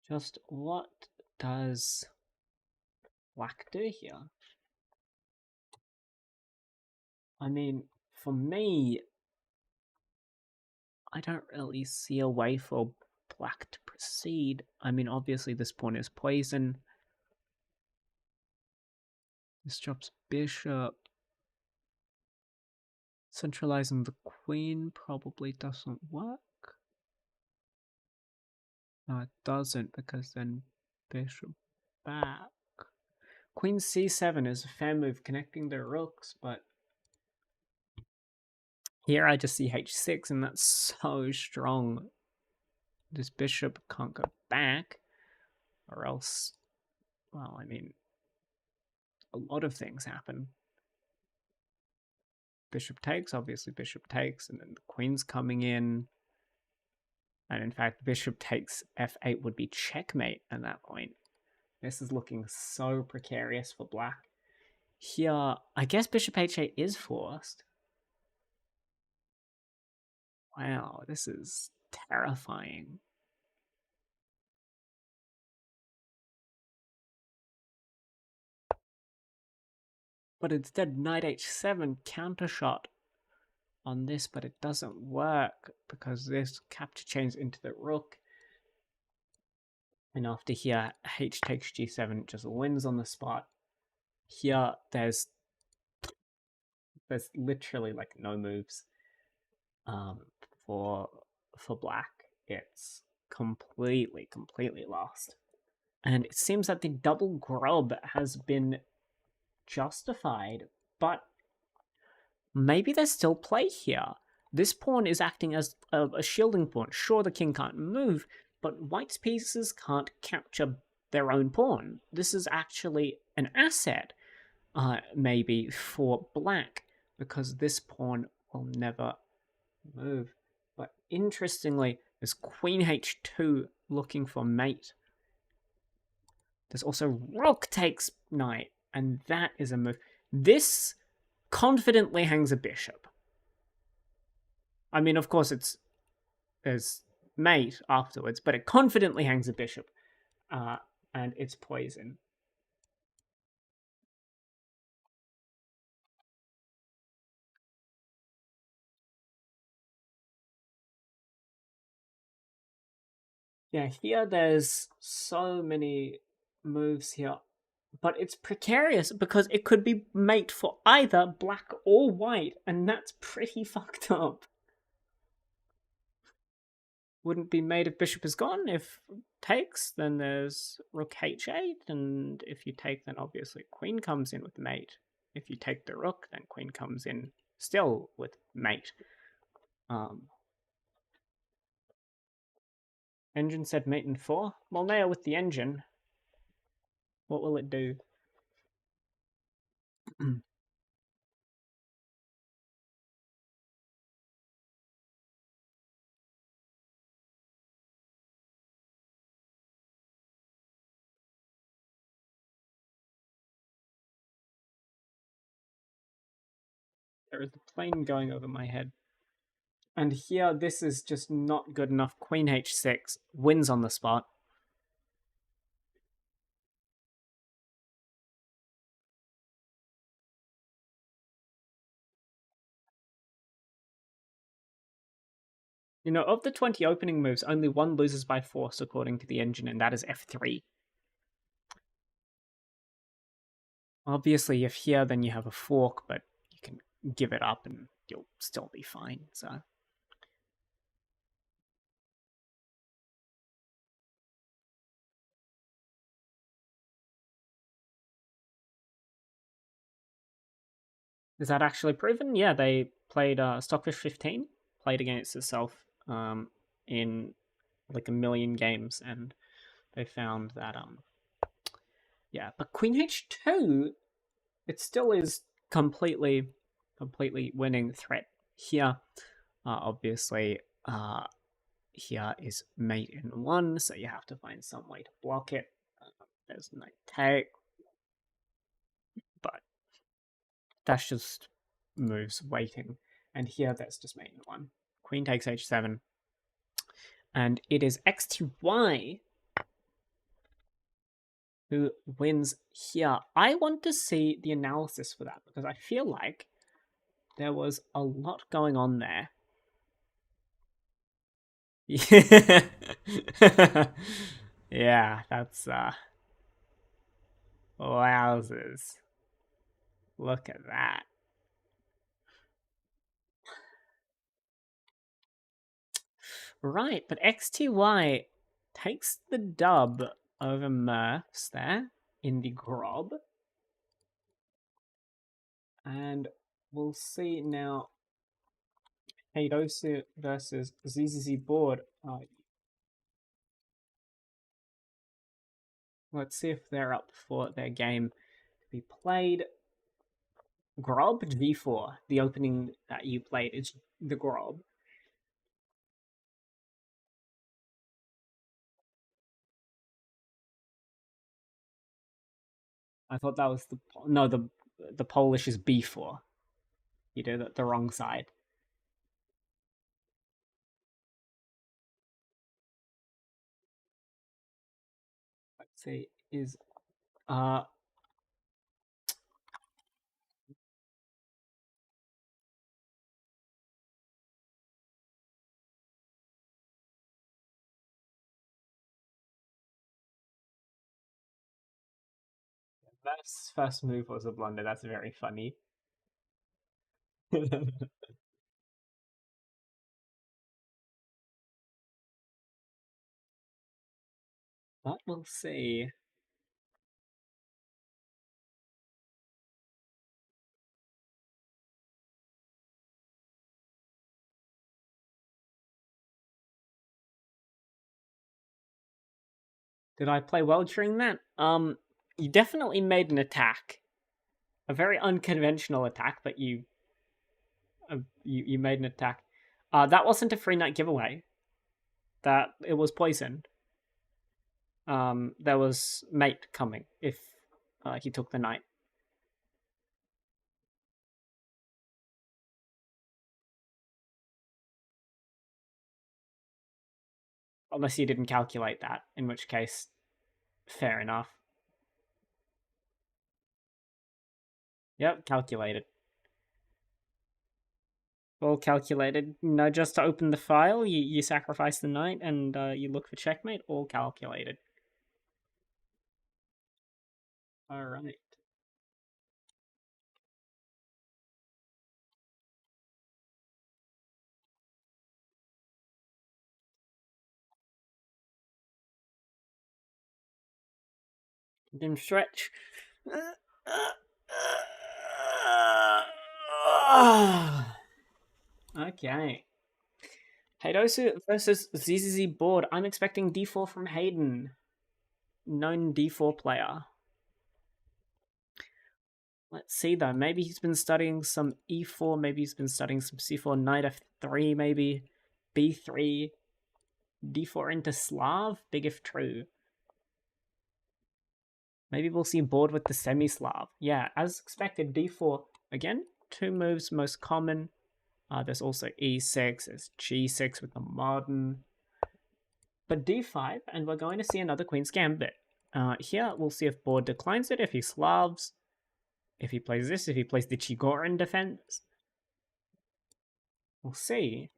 Just what does black do here? I mean, for me, I don't really see a way for black to proceed. I mean, obviously this pawn is poison. This drops bishop. Centralizing the queen probably doesn't work. No, it doesn't, because then bishop back. Queen c7 is a fair move, connecting the rooks, but here I just see h6, and that's so strong. This bishop can't go back, or else, well, I mean, a lot of things happen. Bishop takes, obviously bishop takes, and then the queen's coming in. And in fact, bishop takes f8 would be checkmate at that point. This is looking so precarious for black. Here, I guess bishop h8 is forced. Wow, this is terrifying. But instead, knight h7 countershot on this, but it doesn't work because this capture chains into the rook. And after here, h takes g7 just wins on the spot. Here, there's literally like no moves for black. It's completely lost. And it seems that the double grub has been justified, but maybe there's still play here. This pawn is acting as a shielding pawn. Sure, the king can't move, but white's pieces can't capture their own pawn. This is actually an asset, maybe, for black, because this pawn will never move. But interestingly, there's queen h2 looking for mate. There's also rook takes knight, and that is a move. This confidently hangs a bishop. I mean, of course, there's mate afterwards, but it confidently hangs a bishop, and it's poison. Yeah, here there's so many moves here, but it's precarious because it could be mate for either black or white, and that's pretty fucked up. Wouldn't be mate if bishop is gone. If takes, then there's rook h8, and if you take, then obviously queen comes in with mate. If you take the rook, then queen comes in still with mate. Engine said mate in 4. Well, now with the engine, what will it do? There is a plane going over my head. And here, this is just not good enough. Queen h6 wins on the spot. You know, of the 20 opening moves, only one loses by force according to the engine, and that is f3. Obviously, if here, then you have a fork, but you can give it up and you'll still be fine, so... Is that actually proven? Yeah, they played Stockfish 15, played against itself in like a million games, and they found that yeah, but Queen h2, it still is completely winning threat here. Obviously, here is mate in 1, so you have to find some way to block it. There's knight take, but that's just moves waiting. And here, that's just mate in 1. Queen takes h7. And it is x to y who wins here. I want to see the analysis for that because I feel like there was a lot going on there. Yeah, yeah, that's wowzers. Look at that. Right, but XTY takes the dub over Murphs there in the Grob. And we'll see now Heidosu versus ZZZ Board. Let's see if they're up for their game to be played. Grob G4, the opening that you played is the Grob. I thought that was the Polish is B4. You did it the wrong side. Let's see, is uh that first move was a blunder. That's very funny. But we'll see. Did I play well during that? You definitely made an attack, a very unconventional attack, but you made an attack. That wasn't a free night giveaway. That it was poisoned. There was mate coming if he took the night. Unless you didn't calculate that, in which case, fair enough. Yep, calculated. All calculated. No, just to open the file, you sacrifice the knight and you look for checkmate. All calculated. All right. Dim stretch. Okay. Heidosu versus ZZZ board. I'm expecting d4 from Hayden. Known d4 player. Let's see though. Maybe he's been studying some e4. Maybe he's been studying some c4. Knight f3. Maybe b3. d4 into Slav. Big if true. Maybe we'll see board with the semi-Slav. Yeah, as expected, d4. Again, two moves most common. There's also e6. There's g6 with the modern. But d5, and we're going to see another Queen's Gambit. Here, we'll see if board declines it, if he Slavs, if he plays this, if he plays the Chigorin defense. We'll see.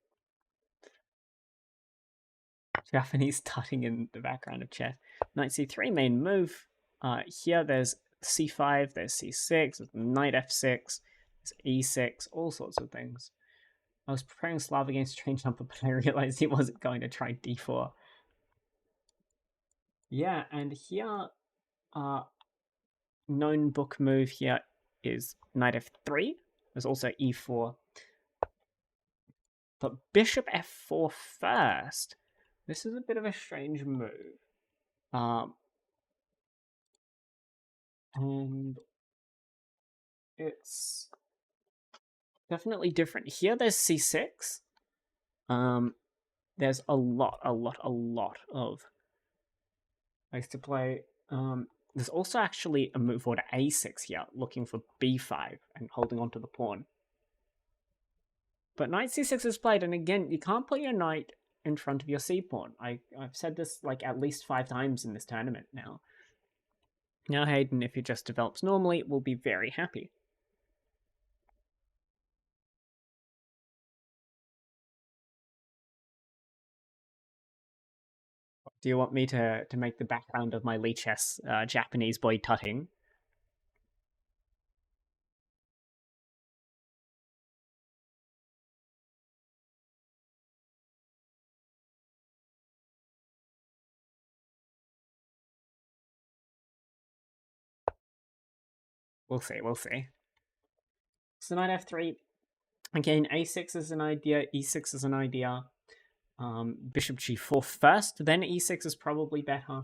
Japanese tutting in the background of chess. Knight c3, main move. Here, there's c5, there's c6, there's knight f6, there's e6, all sorts of things. I was preparing Slav against Train Jumper, but I realized he wasn't going to try d4. Yeah, and here, known book move here is knight f3. There's also e4. But bishop f4 first. This is a bit of a strange move. And it's definitely different. Here there's c6. There's a lot of ways to play. There's also actually a move forward to a6 here, looking for b5 and holding on to the pawn. But knight c6 is played, and again, you can't put your knight in front of your c pawn. I've said this like at least 5 times in this tournament now. Now Hayden, if he just develops normally, will be very happy. Do you want me to make the background of my Lichess Japanese boy tutting? We'll see, we'll see. So knight f3. Again, a6 is an idea, e6 is an idea. Bishop g4 first, then e6 is probably better.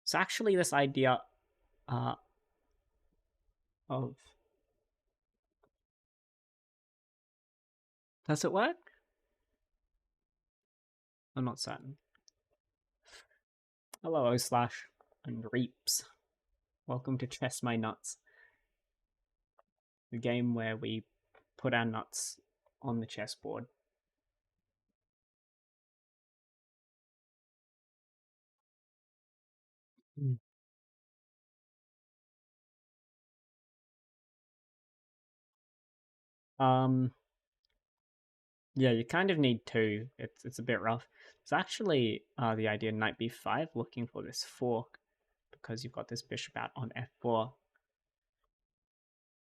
So actually this idea of... Does it work? I'm not certain. Hello, O slash and Reaps. Welcome to Chess My Nuts, the game where we put our nuts on the chessboard. Yeah, you kind of need two. It's a bit rough. It's actually the idea knight b5, looking for this fork, because you've got this bishop out on f4.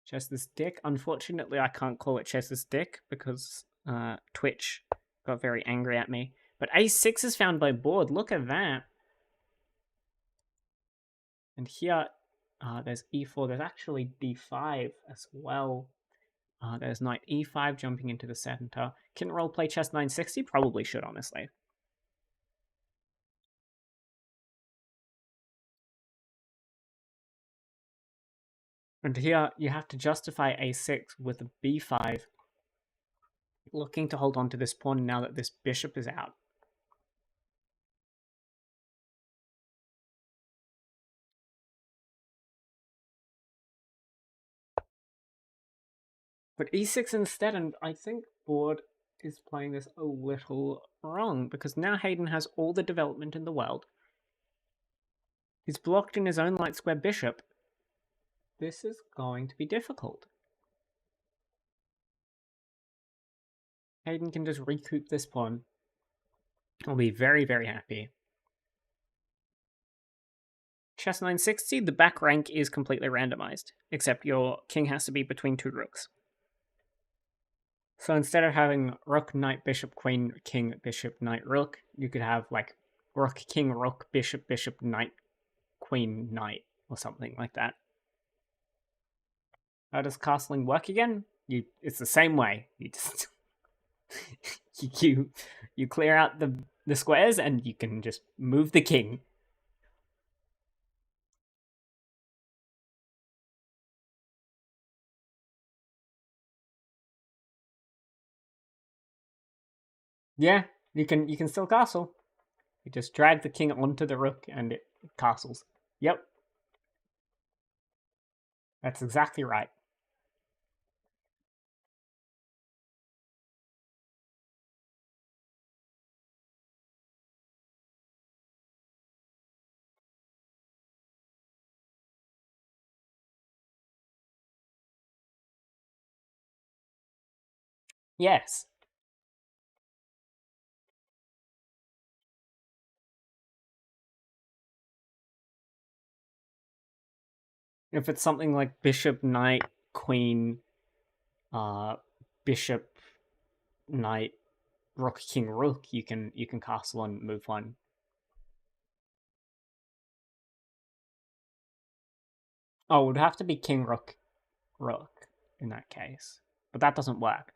Chess this dick. Unfortunately, I can't call it chess this dick because Twitch got very angry at me. But a6 is found by board. Look at that. And here, there's e4. There's actually d5 as well. There's knight e5 jumping into the center. Can roleplay chess 960? Probably should, honestly. And here you have to justify a6 with a b5, looking to hold on to this pawn now that this bishop is out. But e6 instead, and I think board is playing this a little wrong, because now Hayden has all the development in the world. He's blocked in his own light square bishop. This is going to be difficult. Hayden can just recoup this pawn. I'll be very, very happy. Chess 960, the back rank is completely randomized, except your king has to be between two rooks. So instead of having rook, knight, bishop, queen, king, bishop, knight, rook, you could have like rook, king, rook, bishop, bishop, knight, queen, knight, or something like that. How does castling work again? It's the same way. You just you clear out the squares and you can just move the king. Yeah, you can still castle. You just drag the king onto the rook and it castles. Yep. That's exactly right. Yes. If it's something like bishop, knight, queen, uh, bishop, knight, rook, king, rook, you can castle and move one. Oh, it would have to be king, rook, rook in that case, but that doesn't work.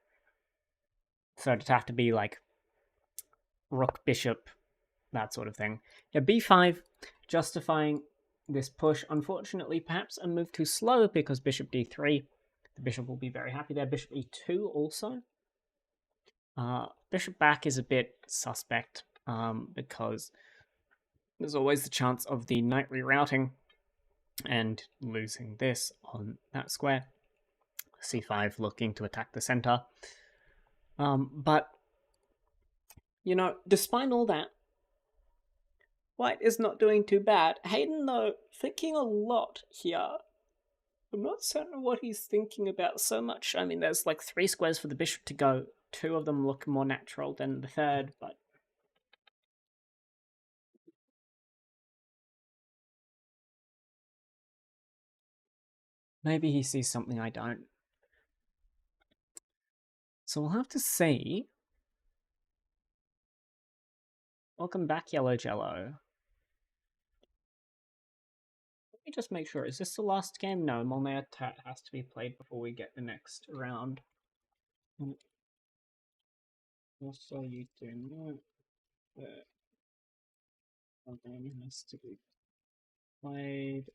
So it'd have to be like rook, bishop, that sort of thing. Yeah, b5, justifying this push. Unfortunately, perhaps a move too slow because bishop d3. The bishop will be very happy there. Bishop e2 also. Bishop back is a bit suspect because there's always the chance of the knight rerouting and losing this on that square. c5 looking to attack the center. But, you know, despite all that, White is not doing too bad. Hayden, though, thinking a lot here. I'm not certain what he's thinking about so much. I mean, there's like 3 squares for the bishop to go. 2 of them look more natural than the third, but maybe he sees something I don't. So we'll have to see. Welcome back, Yellow Jello. Let me just make sure. Is this the last game? No, Molnea Tat has to be played before we get the next round. Also, you do not. The game has to be played